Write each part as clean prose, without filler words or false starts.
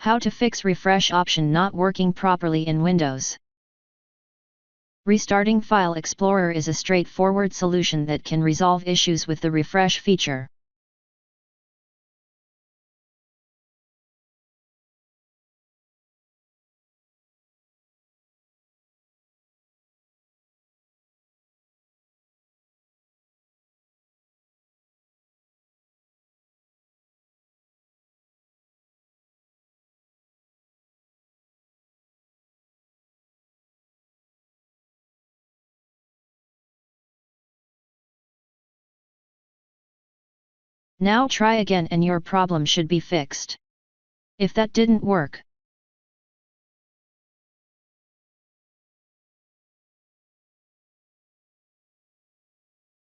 How to fix refresh option not working properly in Windows. Restarting File Explorer is a straightforward solution that can resolve issues with the refresh feature. Now try again and your problem should be fixed. If that didn't work,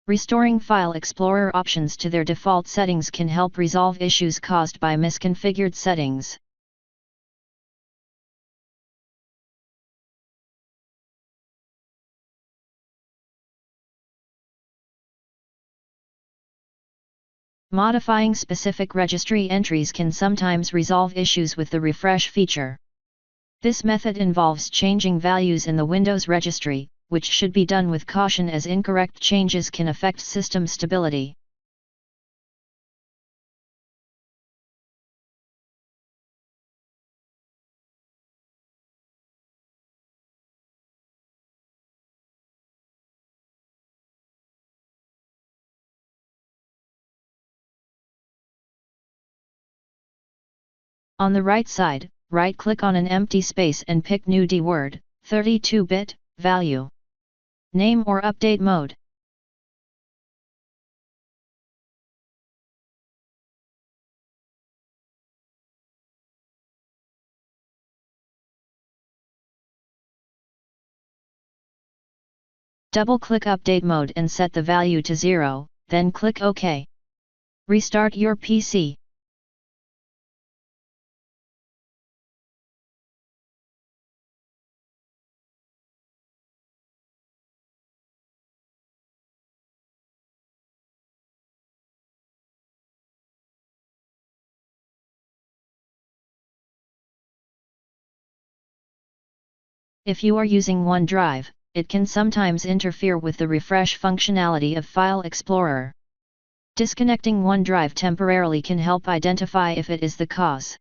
restoring File Explorer options to their default settings can help resolve issues caused by misconfigured settings. Modifying specific registry entries can sometimes resolve issues with the refresh feature. This method involves changing values in the Windows registry, which should be done with caution as incorrect changes can affect system stability. On the right side, right-click on an empty space and pick New DWORD, 32-bit, value. Name or update mode. Double-click Update Mode and set the value to 0, then click OK. Restart your PC. If you are using OneDrive, it can sometimes interfere with the refresh functionality of File Explorer. Disconnecting OneDrive temporarily can help identify if it is the cause.